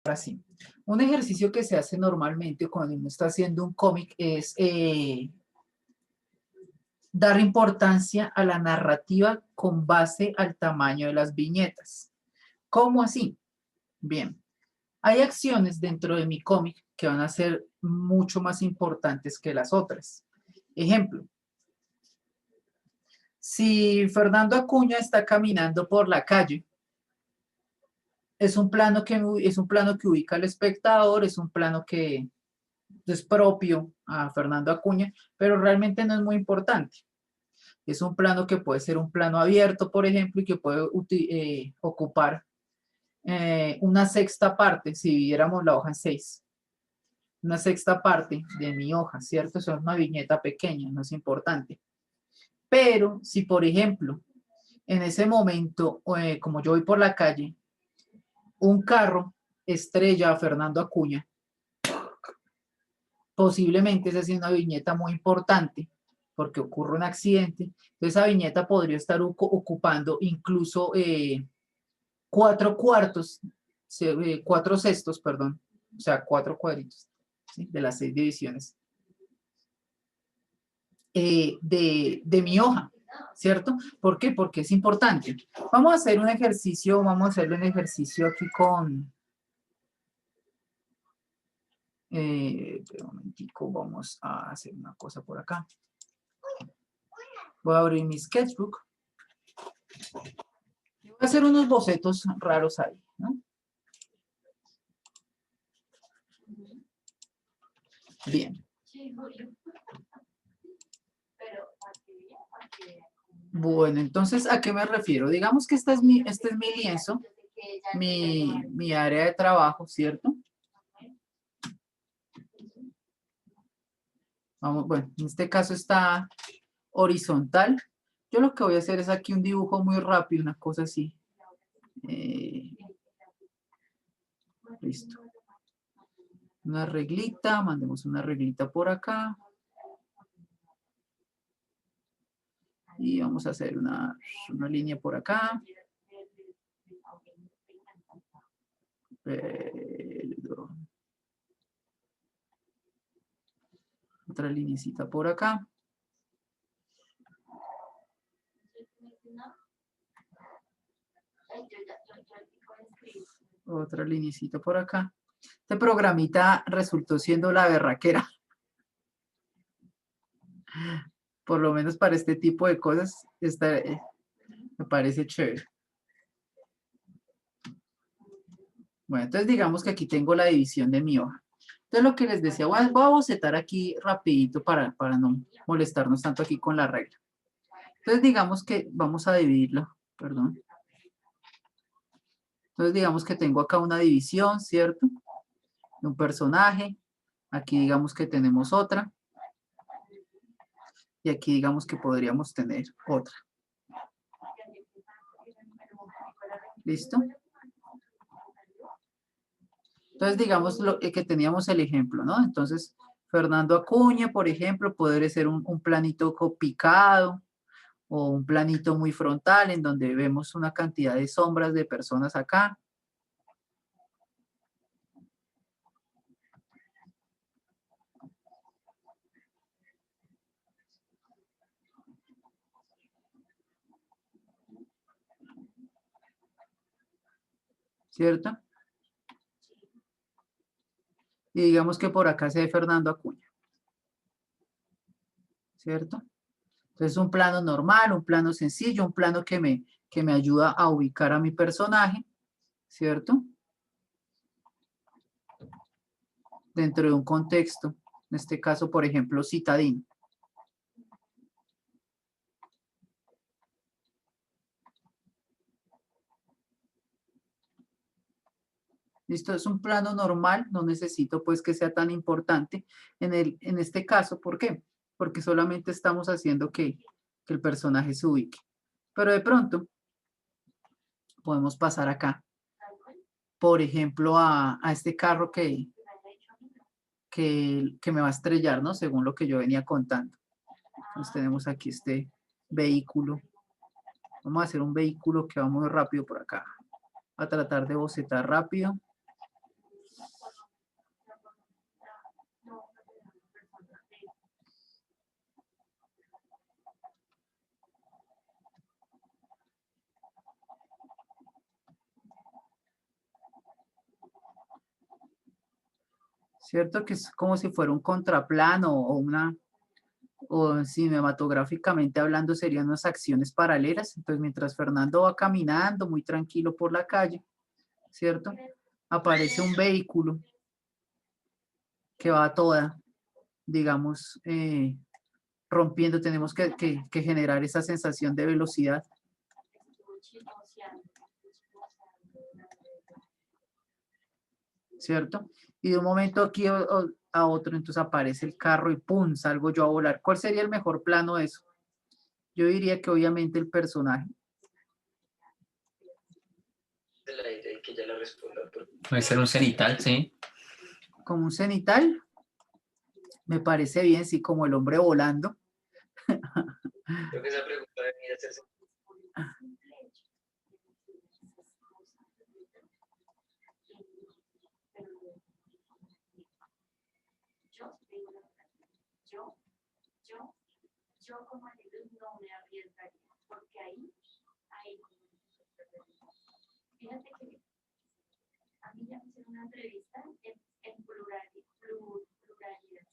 así. Un ejercicio que se hace normalmente cuando uno está haciendo un cómic es dar importancia a la narrativa con base al tamaño de las viñetas. ¿Cómo así? Bien, hay acciones dentro de mi cómic que van a ser mucho más importantes que las otras. Ejemplo, si Fernando Acuña está caminando por la calle, es un plano que ubica al espectador, es un plano que es propio a Fernando Acuña, pero realmente no es muy importante. Es un plano que puede ser un plano abierto, por ejemplo, y que puede ocupar una sexta parte, si dividiéramos la hoja en 6. Una sexta parte de mi hoja, ¿cierto? Eso es una viñeta pequeña, no es importante. Pero si, por ejemplo, en ese momento, como yo voy por la calle, un carro estrella a Fernando Acuña, posiblemente esa sea una viñeta muy importante porque ocurre un accidente. Entonces esa viñeta podría estar ocupando incluso 4 sextos, perdón, o sea, 4 cuadritos, ¿sí? De las 6 divisiones de mi hoja, ¿cierto? ¿Por qué? Porque es importante. Vamos a hacer un ejercicio, vamos a hacerle un ejercicio aquí con... un momentico, vamos a hacer una cosa por acá. Voy a abrir mi sketchbook. Voy a hacer unos bocetos raros ahí, ¿no? Bien. Bueno, entonces, ¿a qué me refiero? Digamos que este es mi lienzo, mi área de trabajo, ¿cierto? Vamos, bueno, en este caso está horizontal. Yo lo que voy a hacer es aquí un dibujo muy rápido, una cosa así. Listo. Una reglita, mandemos una reglita por acá. Y vamos a hacer una línea por acá. Otra linecita por acá. Otra linecita por acá. Este programita resultó siendo la berraquera. Por lo menos para este tipo de cosas me parece chévere. Bueno, entonces digamos que aquí tengo la división de mi hoja. Entonces lo que les decía, voy a bocetar aquí rapidito para no molestarnos tanto aquí con la regla. Entonces digamos que vamos a dividirlo, perdón. Entonces digamos que tengo acá una división, ¿cierto? De un personaje. Aquí digamos que tenemos otra. Y aquí digamos que podríamos tener otra. ¿Listo? Entonces, digamos que teníamos el ejemplo, ¿no? Entonces, Fernando Acuña, por ejemplo, podría ser un planito picado o un planito muy frontal en donde vemos una cantidad de sombras de personas acá. ¿Cierto? Y digamos que por acá se ve Fernando Acuña. ¿Cierto? Entonces, un plano normal, un plano sencillo, un plano que me ayuda a ubicar a mi personaje, ¿cierto? Dentro de un contexto, en este caso, por ejemplo, citadino. Listo, es un plano normal, no necesito pues que sea tan importante en este caso. ¿Por qué? Porque solamente estamos haciendo que el personaje se ubique. Pero de pronto podemos pasar acá, por ejemplo, a este carro que me va a estrellar, ¿no? Según lo que yo venía contando. Entonces tenemos aquí este vehículo. Vamos a hacer un vehículo que va muy rápido por acá. A tratar de bocetar rápido. ¿Cierto? Que es como si fuera un contraplano o una, o cinematográficamente hablando serían unas acciones paralelas. Entonces, mientras Fernando va caminando muy tranquilo por la calle, ¿cierto? Aparece un vehículo que va a toda, digamos, rompiendo. Tenemos que generar esa sensación de velocidad. ¿Cierto? Y de un momento aquí a otro, entonces aparece el carro y ¡pum! Salgo yo a volar. ¿Cuál sería el mejor plano de eso? Yo diría que obviamente el personaje. Puede ser un cenital, sí. Como un cenital. Me parece bien, sí, como el hombre volando. Creo que esa pregunta debería hacerse. Yo como alumno no me arriesgaría, porque ahí fíjate que a mí ya me hicieron una entrevista en pluralidad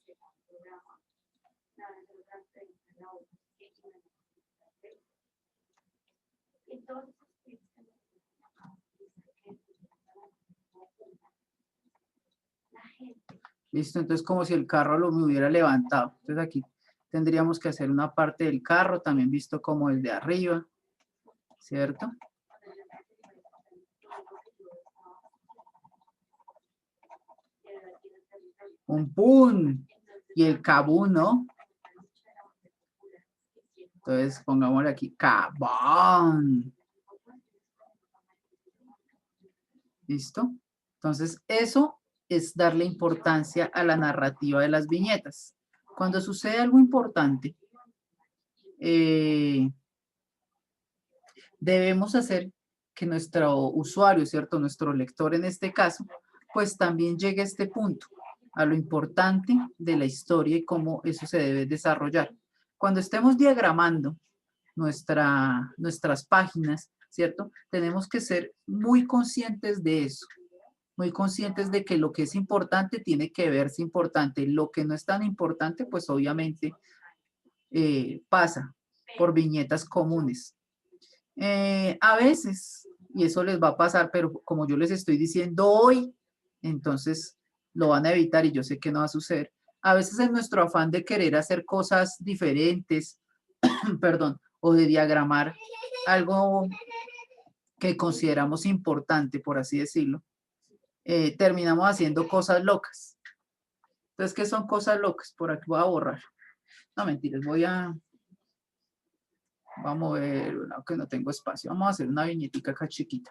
se llama el programa, una vez en otra entrevista en la otra, entonces la gente. Listo, entonces como si el carro lo me hubiera levantado. Entonces aquí tendríamos que hacer una parte del carro, también visto como el de arriba, ¿cierto? Un pum y el cabún, ¿no? Entonces pongámosle aquí cabón. ¿Listo? Entonces eso es darle importancia a la narrativa de las viñetas. Cuando sucede algo importante, debemos hacer que nuestro usuario, ¿cierto? Nuestro lector en este caso, pues también llegue a este punto, a lo importante de la historia y cómo eso se debe desarrollar. Cuando estemos diagramando nuestras páginas, ¿cierto? Tenemos que ser muy conscientes de eso, muy conscientes de que lo que es importante tiene que verse importante. Lo que no es tan importante, pues obviamente pasa por viñetas comunes. A veces, y eso les va a pasar, pero como yo les estoy diciendo hoy, entonces lo van a evitar y yo sé que no va a suceder. A veces en nuestro afán de querer hacer cosas diferentes, perdón, o de diagramar algo que consideramos importante, por así decirlo, terminamos haciendo cosas locas. Entonces, ¿qué son cosas locas? Por aquí voy a borrar. No, mentiras, voy a mover, no, que no tengo espacio. Vamos a hacer una viñetica acá chiquita.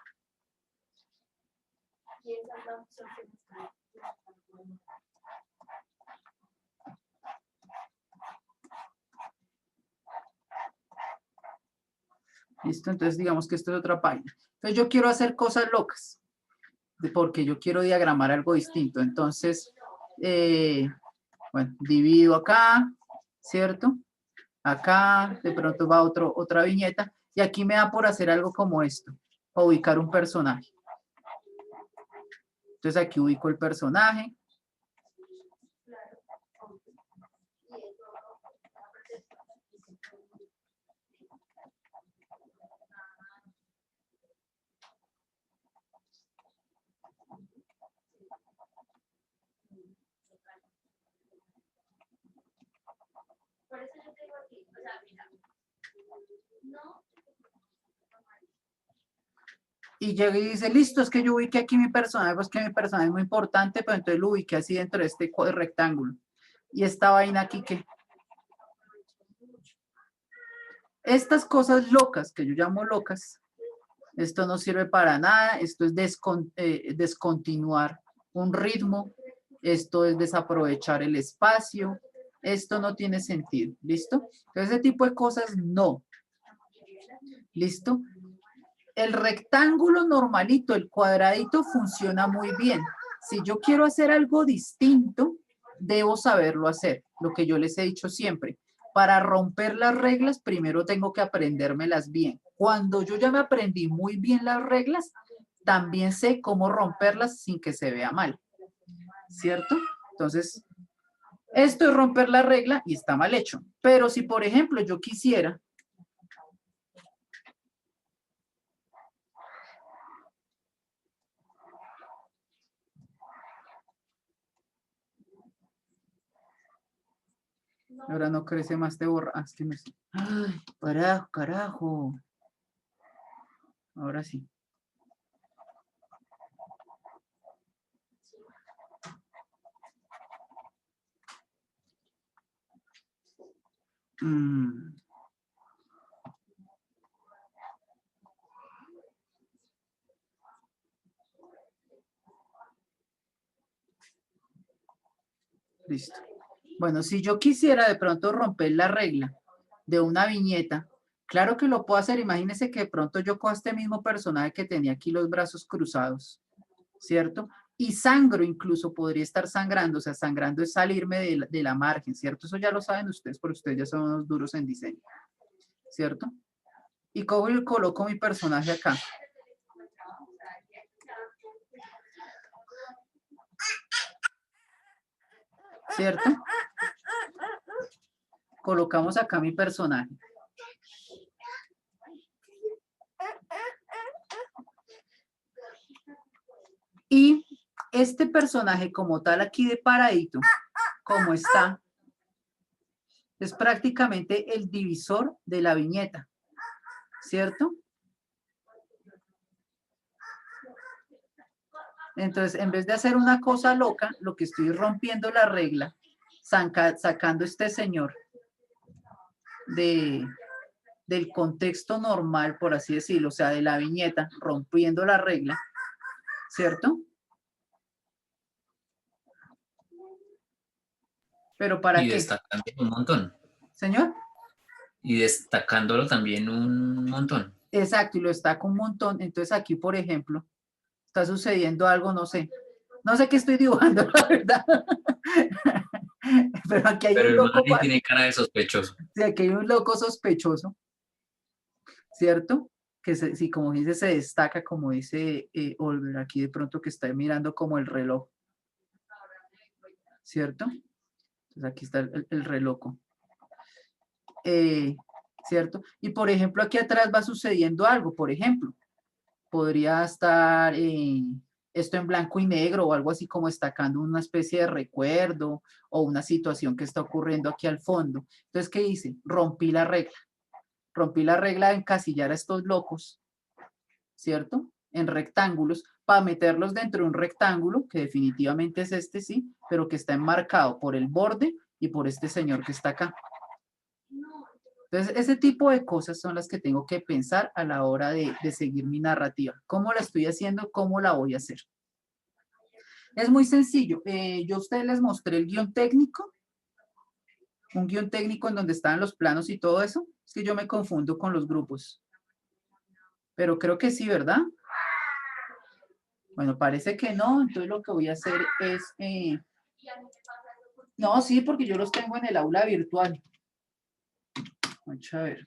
Listo, entonces digamos que esto es otra página. Entonces yo quiero hacer cosas locas, porque yo quiero diagramar algo distinto. Entonces, bueno, divido acá, ¿cierto? Acá, de pronto va otra viñeta, y aquí me da por hacer algo como esto, ubicar un personaje. Entonces aquí ubico el personaje. Por eso yo tengo aquí, o sea, mira, no. Y llega y dice, listo, es que yo ubiqué aquí mi personaje, pues que mi personaje es muy importante, pero entonces lo ubiqué así dentro de este rectángulo. Y esta vaina aquí, ¿qué? Estas cosas locas, que yo llamo locas, esto no sirve para nada, esto es descontinuar un ritmo, esto es desaprovechar el espacio, esto no tiene sentido, ¿listo? Entonces, ese tipo de cosas no. ¿Listo? El rectángulo normalito, el cuadradito funciona muy bien, Si yo quiero hacer algo distinto, debo saberlo hacer, lo que yo les he dicho siempre. Para romper las reglas, primero tengo que aprendérmelas bien. Cuando yo ya me aprendí muy bien las reglas, también sé cómo romperlas sin que se vea mal, ¿cierto? Entonces, esto es romper la regla y está mal hecho. Pero si, por ejemplo, yo quisiera... Ahora no crece más de borra. Es que me... Ay, carajo, carajo. Ahora sí. Listo. Bueno, si yo quisiera de pronto romper la regla de una viñeta, claro que lo puedo hacer. Imagínense que de pronto yo cojo a este mismo personaje que tenía aquí los brazos cruzados, ¿cierto? Y sangro, incluso podría estar sangrando, o sea, sangrando es salirme de la margen, ¿cierto? Eso ya lo saben ustedes, porque ustedes ya son unos duros en diseño, ¿cierto? Y cojo y coloco mi personaje acá. ¿Cierto? Colocamos acá mi personaje. Y este personaje como tal aquí de paradito, como está, es prácticamente el divisor de la viñeta, ¿cierto? Entonces, en vez de hacer una cosa loca, lo que estoy rompiendo la regla, sacando este señor del contexto normal, por así decirlo, o sea, de la viñeta, rompiendo la regla, ¿cierto? ¿Pero para Y qué? destacando un montón. ¿Señor? Y destacándolo también un montón. Exacto, y lo destaco un montón. Entonces aquí, por ejemplo, está sucediendo algo, no sé. No sé qué estoy dibujando, la verdad. Pero aquí hay Pero un el loco, man tiene cara de sospechoso. sí, aquí hay un loco sospechoso, ¿cierto? Que sí, como dice, se destaca, como dice Olver, aquí de pronto que está mirando como el reloj, ¿cierto? Entonces aquí está el reloj, ¿cierto? Y por ejemplo, aquí atrás va sucediendo algo, por ejemplo, podría estar esto en blanco y negro o algo así como destacando una especie de recuerdo o una situación que está ocurriendo aquí al fondo. Entonces, ¿qué hice? Rompí la regla de encasillar a estos locos, ¿cierto? En rectángulos, para meterlos dentro de un rectángulo, que definitivamente es este, sí, pero que está enmarcado por el borde y por este señor que está acá. Entonces, ese tipo de cosas son las que tengo que pensar a la hora de seguir mi narrativa. ¿Cómo la estoy haciendo? ¿Cómo la voy a hacer? Es muy sencillo. Yo a ustedes les mostré el guión técnico, un guión técnico en donde están los planos y todo eso. Es que yo me confundo con los grupos. Pero creo que sí, ¿verdad? Bueno, parece que no. Entonces lo que voy a hacer es... No, sí, porque yo los tengo en el aula virtual. Vamos a ver.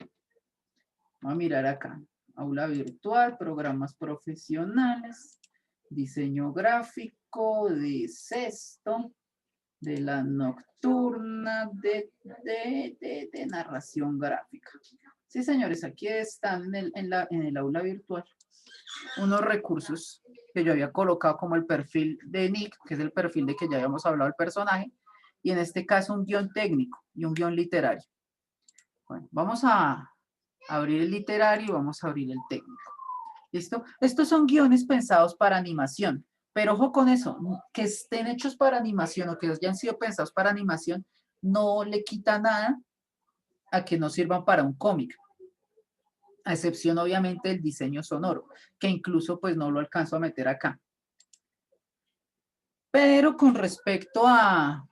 Vamos a mirar acá. Aula virtual, programas profesionales, diseño gráfico de sexto, de la nocturna, de narración gráfica. Sí, señores, aquí están en el aula virtual unos recursos que yo había colocado como el perfil de Nick, que es el perfil de que ya habíamos hablado del personaje, y en este caso un guión técnico y un guión literario. Bueno, vamos a abrir el literario y vamos a abrir el técnico. ¿Listo? Estos son guiones pensados para animación, pero ojo con eso, que estén hechos para animación o que hayan sido pensados para animación, no le quita nada a que no sirvan para un cómic, a excepción obviamente del diseño sonoro, que incluso pues no lo alcanzo a meter acá. Pero con respecto a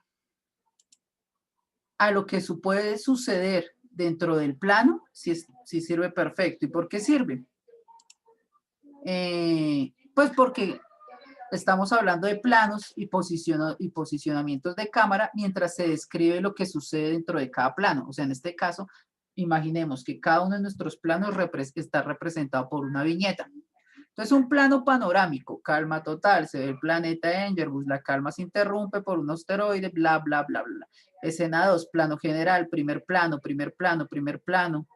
lo que puede suceder dentro del plano, sí sirve perfecto. ¿Y por qué sirve? Pues porque Estamos hablando de planos y posicionamientos de cámara mientras se describe lo que sucede dentro de cada plano. O sea, en este caso, imaginemos que cada uno de nuestros planos está representado por una viñeta. Entonces, un plano panorámico, calma total, se ve el planeta Engerbus, la calma se interrumpe por un asteroide, bla, bla, bla, bla. Escena 2, plano general, primer plano, primer plano, primer plano,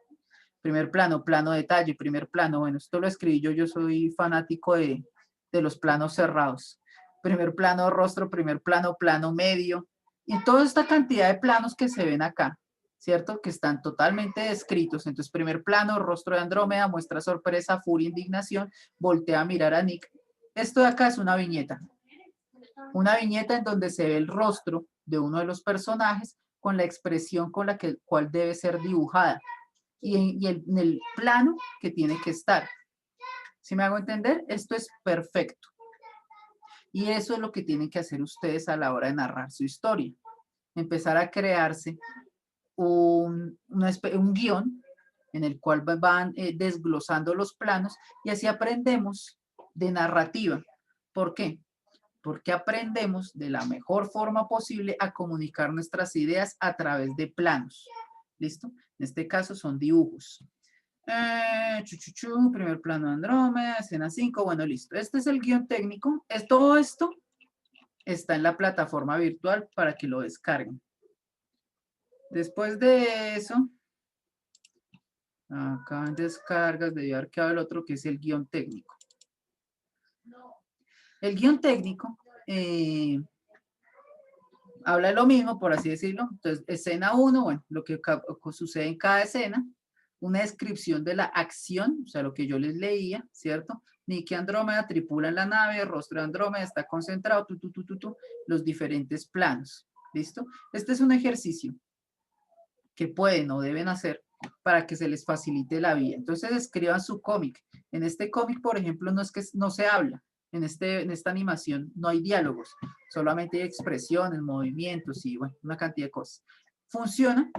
primer plano, plano detalle, primer plano. Bueno, esto lo escribí yo soy fanático de los planos cerrados. Primer plano rostro, primer plano, plano medio. Y toda esta cantidad de planos que se ven acá, ¿cierto? Que están totalmente descritos. Entonces, primer plano, rostro de Andrómeda, muestra sorpresa, furia, indignación, voltea a mirar a Nick. Esto de acá es una viñeta. Una viñeta en donde se ve el rostro de uno de los personajes con la expresión con la cual debe ser dibujada. Y en el plano que tiene que estar. ¿Sí me hago entender? Esto es perfecto. Y eso es lo que tienen que hacer ustedes a la hora de narrar su historia. Empezar a crearse un guión en el cual van desglosando los planos y así aprendemos de narrativa. ¿Por qué? Porque aprendemos de la mejor forma posible a comunicar nuestras ideas a través de planos. ¿Listo? En este caso son dibujos. Primer plano de Andrómeda, escena 5, bueno, listo. Este es el guión técnico. Todo esto está en la plataforma virtual para que lo descarguen. Después de eso, acá en descargas debió haber quedado el otro que es el guión técnico. El guión técnico habla de lo mismo, por así decirlo. Entonces, escena 1, bueno, lo que sucede en cada escena, una descripción de la acción, o sea, lo que yo les leía, ¿cierto? Nick y Andrómeda tripulan la nave, el rostro de Andrómeda está concentrado, los diferentes planos, ¿listo? Este es un ejercicio que pueden o deben hacer para que se les facilite la vida. Entonces, escriban su cómic. En este cómic, por ejemplo, no es que no se habla. En esta animación no hay diálogos, solamente hay expresiones, movimientos y bueno, una cantidad de cosas. Funciona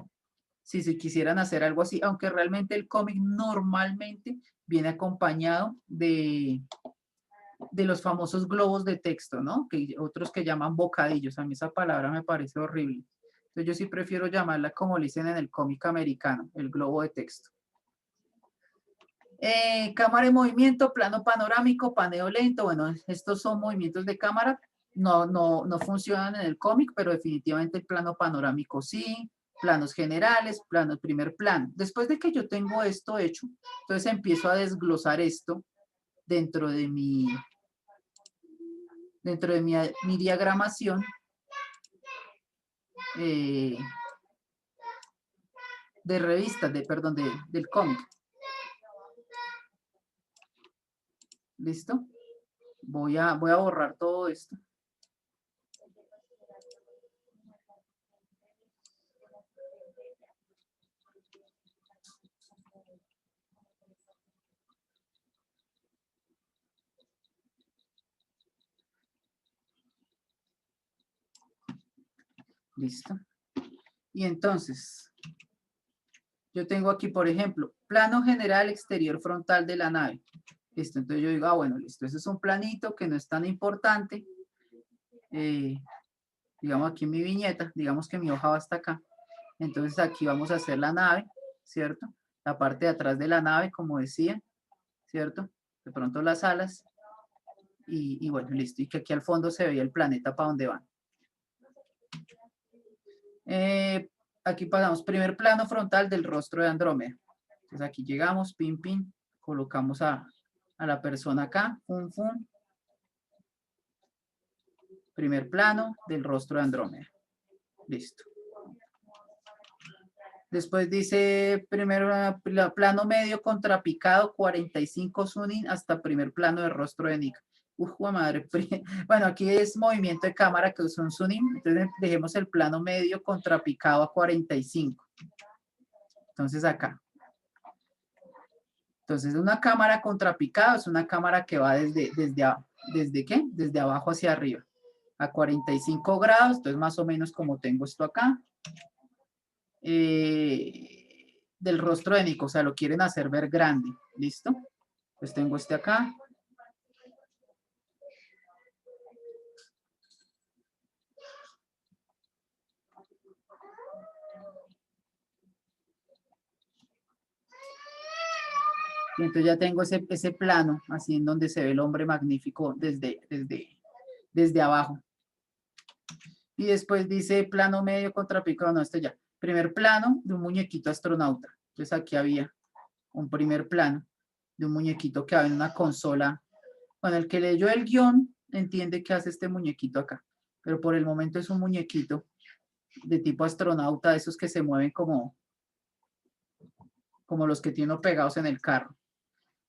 si se quisieran hacer algo así, aunque realmente el cómic normalmente viene acompañado de los famosos globos de texto, ¿no? Que otros que llaman bocadillos. A mí esa palabra me parece horrible. Entonces yo sí prefiero llamarla como le dicen en el cómic americano, el globo de texto. Cámara en movimiento, plano panorámico, paneo lento. Bueno, estos son movimientos de cámara. No funcionan en el cómic, pero definitivamente el plano panorámico sí. Planos generales, planos primer plano. Después de que yo tengo esto hecho, entonces empiezo a desglosar esto dentro de mi diagramación de revistas, del cómic. ¿Listo? Voy a borrar todo esto. Listo. Y entonces, yo tengo aquí, por ejemplo, plano general exterior frontal de la nave. Listo, entonces yo digo, bueno, listo, ese es un planito que no es tan importante. Digamos aquí en mi viñeta, digamos que mi hoja va hasta acá. Entonces aquí vamos a hacer la nave, ¿cierto? La parte de atrás de la nave, como decía, ¿cierto? De pronto las alas. Y bueno, listo. Y que aquí al fondo se veía el planeta para donde van. Aquí pasamos primer plano frontal del rostro de Andrómeda. Entonces aquí llegamos, pin, pin, colocamos a la persona acá, fum, fum. Primer plano del rostro de Andrómeda. Listo. Después dice plano medio contrapicado, 45 zooming hasta primer plano del rostro de Nick. Madre. Bueno, aquí es movimiento de cámara que es un zooming. Entonces dejemos el plano medio contrapicado a 45. Entonces acá. Entonces una cámara contrapicada es una cámara que va desde abajo hacia arriba. A 45 grados, entonces más o menos como tengo esto acá. Del rostro de Nico, o sea, lo quieren hacer ver grande. ¿Listo? Pues tengo este acá. Y entonces ya tengo ese plano, así en donde se ve el hombre magnífico desde abajo. Y después dice plano medio contrapicado, no, este ya. Primer plano de un muñequito astronauta. Entonces aquí había un primer plano de un muñequito que había en una consola. Bueno, el que leyó el guión entiende qué hace este muñequito acá. Pero por el momento es un muñequito de tipo astronauta, esos que se mueven como los que tiene pegados en el carro.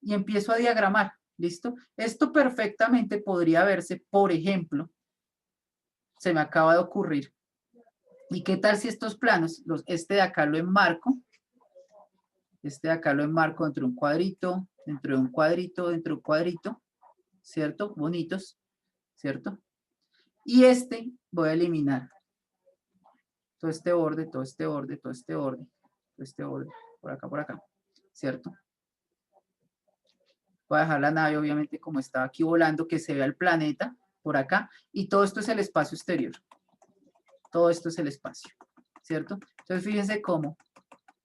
Y empiezo a diagramar, ¿listo? Esto perfectamente podría verse, por ejemplo, se me acaba de ocurrir. ¿Y qué tal si estos planos, este de acá lo enmarco? Este de acá lo enmarco dentro de un cuadrito, dentro de un cuadrito, dentro de un cuadrito, ¿cierto? Bonitos, ¿cierto? Y este voy a eliminar todo este borde, todo este borde, todo este borde, todo este borde, por acá, ¿cierto? Voy a dejar la nave, obviamente, como está aquí volando, que se vea el planeta por acá. Y todo esto es el espacio exterior. Todo esto es el espacio, ¿cierto? Entonces, fíjense cómo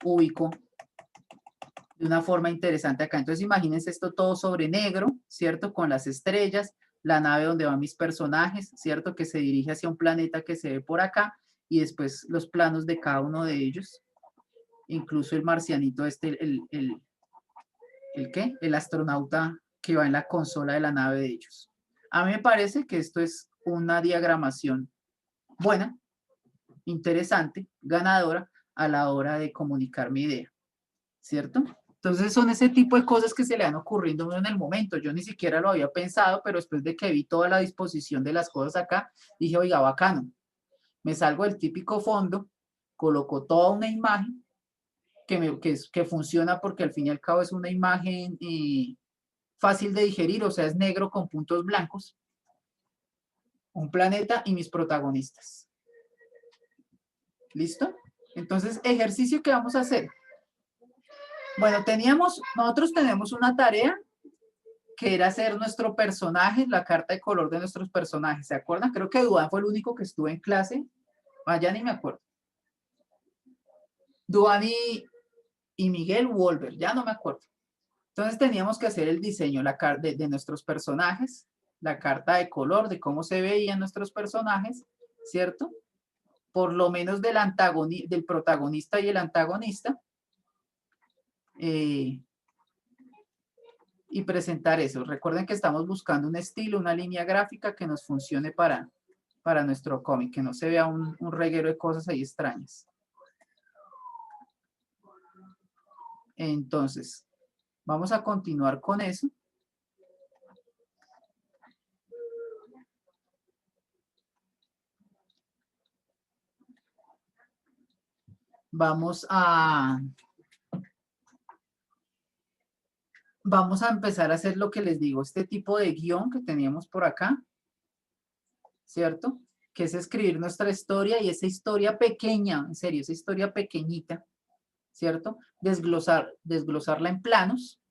ubico de una forma interesante acá. Entonces, imagínense esto todo sobre negro, ¿cierto? Con las estrellas, la nave donde van mis personajes, ¿cierto? Que se dirige hacia un planeta que se ve por acá. Y después los planos de cada uno de ellos. Incluso el marcianito este, ¿el qué? El astronauta que va en la consola de la nave de ellos. A mí me parece que esto es una diagramación buena, interesante, ganadora a la hora de comunicar mi idea, ¿cierto? Entonces son ese tipo de cosas que se le han ocurrido en el momento. Yo ni siquiera lo había pensado, pero después de que vi toda la disposición de las cosas acá, dije, oiga, bacano. Me salgo del típico fondo, coloco toda una imagen que funciona porque al fin y al cabo es una imagen fácil de digerir, o sea, es negro con puntos blancos. Un planeta y mis protagonistas. ¿Listo? Entonces, ejercicio que vamos a hacer. Bueno, nosotros tenemos una tarea que era hacer nuestro personaje, la carta de color de nuestros personajes. ¿Se acuerdan? Creo que Duan fue el único que estuvo en clase. Ya ni me acuerdo. Duan y Miguel Wolver, ya no me acuerdo. Entonces teníamos que hacer el diseño de nuestros personajes, la carta de color, de cómo se veían nuestros personajes, ¿cierto? Por lo menos del protagonista y el antagonista. Y presentar eso. Recuerden que estamos buscando un estilo, una línea gráfica que nos funcione para nuestro cómic, que no se vea un reguero de cosas ahí extrañas. Entonces, vamos a continuar con eso. Vamos a empezar a hacer lo que les digo, este tipo de guión que teníamos por acá, ¿cierto? Que es escribir nuestra historia y esa historia pequeña, en serio, esa historia pequeñita, ¿cierto? Desglosarla en planos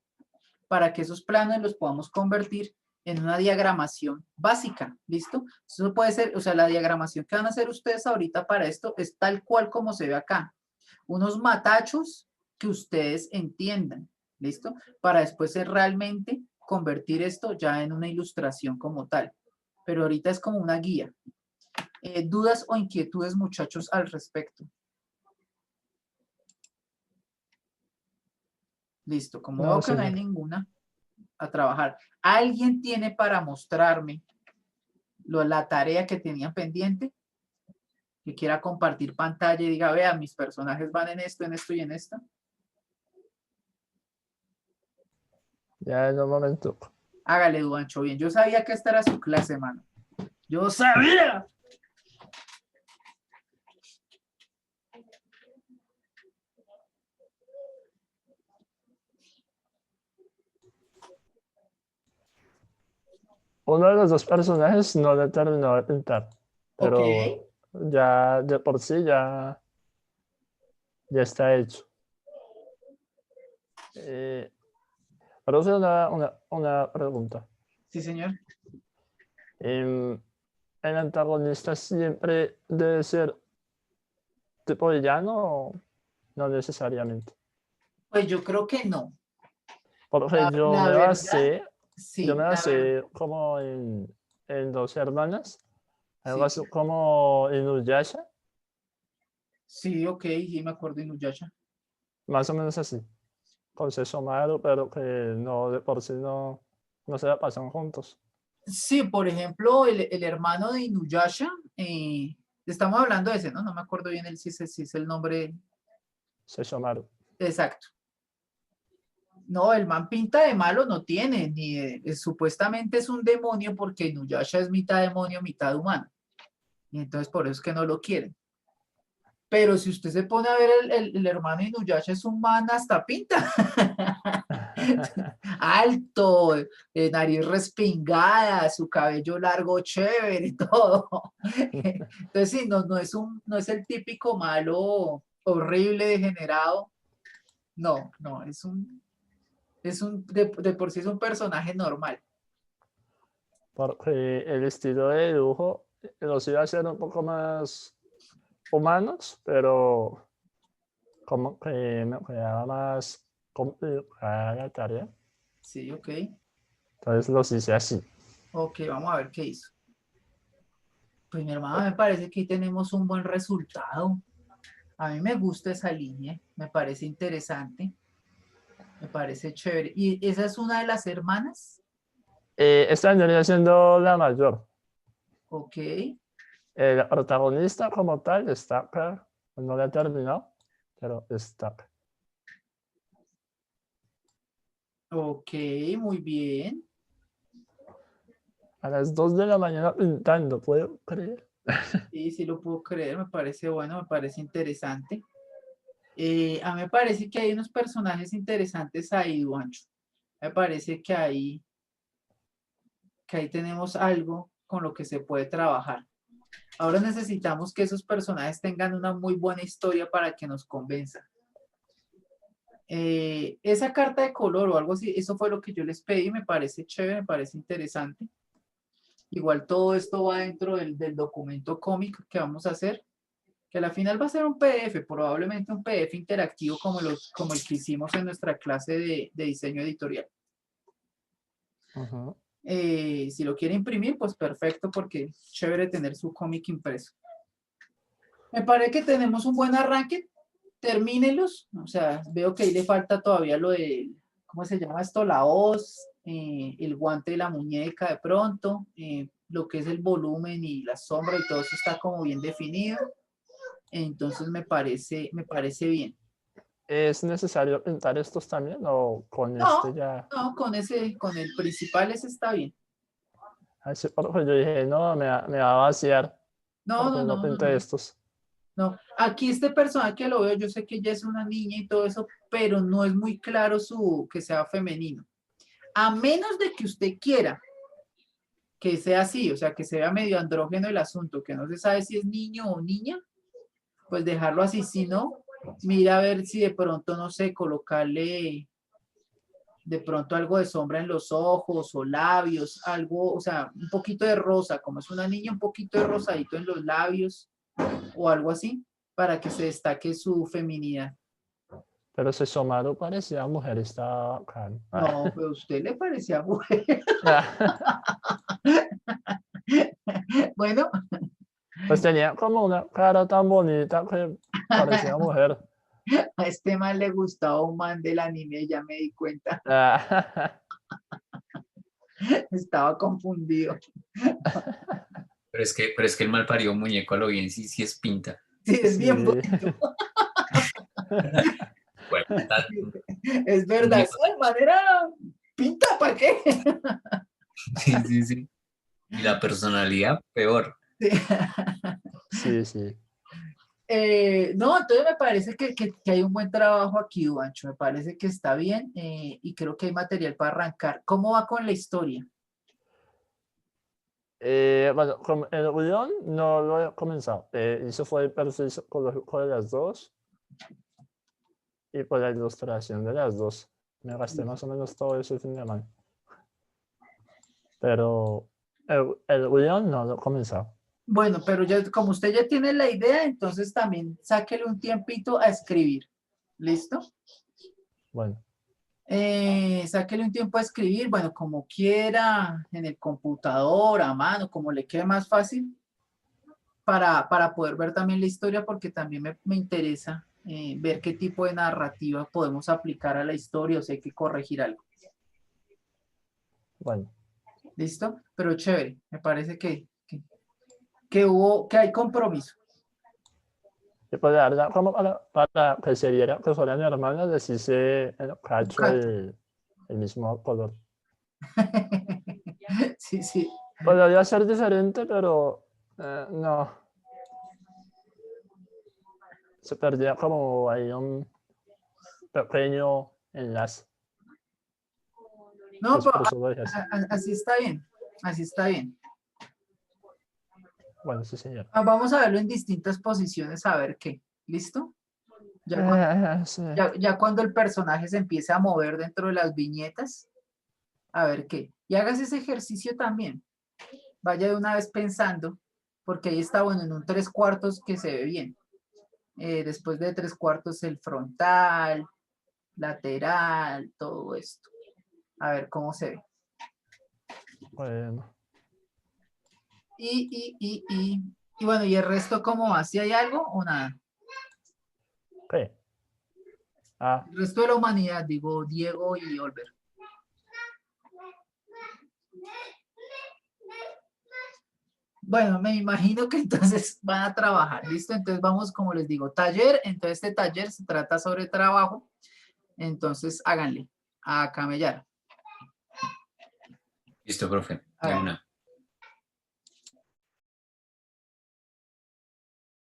para que esos planos los podamos convertir en una diagramación básica, ¿listo? Eso puede ser, o sea, la diagramación que van a hacer ustedes ahorita para esto es tal cual como se ve acá. Unos matachos que ustedes entiendan, ¿listo? Para después realmente convertir esto ya en una ilustración como tal. Pero ahorita es como una guía. ¿Dudas o inquietudes, muchachos, al respecto? Listo, como veo que no hay ninguna, a trabajar. ¿Alguien tiene para mostrarme la tarea que tenía pendiente? Que quiera compartir pantalla y diga, vea, mis personajes van en esto y en esto. Ya en un momento. Hágale, Duancho, bien. Yo sabía que esta era su clase, mano. ¡Yo sabía! Uno de los dos personajes no le terminó de pintar, pero Ok. ya de por sí ya está hecho. Pero hacer una pregunta. Sí, señor. ¿El antagonista siempre debe ser tipo villano o no necesariamente? Pues yo creo que no. Porque La, yo la me verdad, basé, yo sí, me la verdad, basé como en dos hermanas, algo sí, así como Inuyasha, sí, ok, sí, me acuerdo de Inuyasha. más o menos así, con Sesshomaru, pero que no, de por sí no se la pasan juntos. Sí, por ejemplo, el hermano de Inuyasha, estamos hablando de ese, ¿no? No me acuerdo bien si es el nombre Sesshomaru. exacto. No, el man pinta de malo no tiene, supuestamente es un demonio porque Inuyasha es mitad demonio, mitad humano. Y entonces por eso es que no lo quieren. Pero si usted se pone a ver el hermano Inuyasha es un man hasta pinta. Alto, nariz respingada, su cabello largo, chévere y todo. Entonces sí, no es el típico malo horrible, degenerado. No, no, de por sí es un personaje normal. Porque el estilo de dibujo los iba a hacer un poco más humanos, pero como que me quedaba más complicada la tarea. Sí, ok. Entonces los hice así. Ok, vamos a ver qué hizo. Pues mi hermana me parece que ahí tenemos un buen resultado. A mí me gusta esa línea, me parece interesante, me parece chévere. ¿Y esa es una de las hermanas? Esta vendría siendo la mayor. Ok, El protagonista como tal está acá. No la he terminado, pero está acá. ok, muy bien. A las 2 de la mañana pintando, ¿puedo creer? Sí, sí lo puedo creer, me parece bueno, me parece interesante. A mí me parece que hay unos personajes interesantes ahí, Duancho. Me parece que ahí tenemos algo con lo que se puede trabajar. Ahora necesitamos que esos personajes tengan una muy buena historia para que nos convenza. Esa carta de color o algo así, eso fue lo que yo les pedí, me parece chévere, me parece interesante. Igual todo esto va dentro del documento cómic que vamos a hacer, que al final va a ser un PDF, probablemente un PDF interactivo como el que hicimos en nuestra clase de diseño editorial. Ujú. Si lo quiere imprimir, pues perfecto, porque es chévere tener su cómic impreso. Me parece que tenemos un buen arranque. Termínelos. O sea, veo que ahí le falta todavía lo de, ¿cómo se llama esto? La hoz, el guante de la muñeca de pronto, lo que es el volumen y la sombra y todo eso está como bien definido. Entonces me parece bien. ¿Es necesario pintar estos también o con este No, ya? no, con el principal ese está bien. Así, porque yo dije, no, me va a vaciar No, porque no, no no, no, pinté no. estos. No, aquí este personaje que lo veo, yo sé que ella es una niña y todo eso, pero no es muy claro que sea femenino. A menos de que usted quiera que sea así, o sea, que sea medio andrógeno el asunto, que no se sabe si es niño o niña, pues dejarlo así. Si no, mira a ver si de pronto, no sé, colocarle de pronto algo de sombra en los ojos o labios, algo, o sea, un poquito de rosa, como es una niña, un poquito de rosadito en los labios o algo así, para que se destaque su feminidad. Pero Sesshomaru parecía mujer, está acá. No, pero a usted le parecía mujer. Bueno, Pues tenía como una cara tan bonita que parecía mujer. a este man le gustaba un man del anime, ya me di cuenta. Estaba confundido. Pero es que el mal parido muñeco a lo bien sí, sí es pinta. Sí, es bien Sí. bonito. Bueno, Es verdad. muñeco, Ay, manera pinta, ¿para qué? sí, sí, sí. Y la personalidad, peor. Sí. Sí, sí. No, entonces me parece que hay un buen trabajo aquí, Duancho. Me parece que está bien y creo que hay material para arrancar. ¿Cómo va con la historia? Bueno, con el guión no lo he comenzado. Eso fue el perfil psicológico de las dos y por la ilustración de las dos. Me gasté más o menos todo ese fin de semana. Pero el guión no lo he comenzado. Bueno, pero ya, como usted ya tiene la idea, entonces también sáquele un tiempito a escribir. ¿Listo? Bueno, Sáquele un tiempo a escribir, bueno, como quiera, en el computador, a mano, como le quede más fácil, para poder ver también la historia, porque también me interesa ver qué tipo de narrativa podemos aplicar a la historia, o si hay que corregir algo. Bueno, ¿Listo? Pero chévere, me parece que hay compromiso. y pues la verdad, como para que se viera que fueran hermanas, les hice el cacho el mismo color. Sí, sí. Podría ser diferente, pero no. Se perdía como ahí un pequeño enlace. No, Pues pero por eso lo dejé así. así está bien, así está bien. Bueno, sí, señor. Vamos a verlo en distintas posiciones, a ver qué. ¿Listo? Ya cuando, Sí. ya cuando el personaje se empiece a mover dentro de las viñetas, a ver qué. Y hagas ese ejercicio también. Vaya de una vez pensando, porque ahí está, bueno, en un 3/4 que se ve bien. Después de 3/4 el frontal, lateral, todo esto. A ver cómo se ve. Bueno, Y bueno, ¿y el resto cómo va? ¿Si hay algo o nada? ¿qué? Ah, El resto de la humanidad, digo, Diego y Olver. Bueno, me imagino que entonces van a trabajar, ¿listo? Entonces vamos, como les digo, taller. Entonces este taller se trata sobre trabajo. Entonces háganle a camellar. Listo, profe. De A ver. una.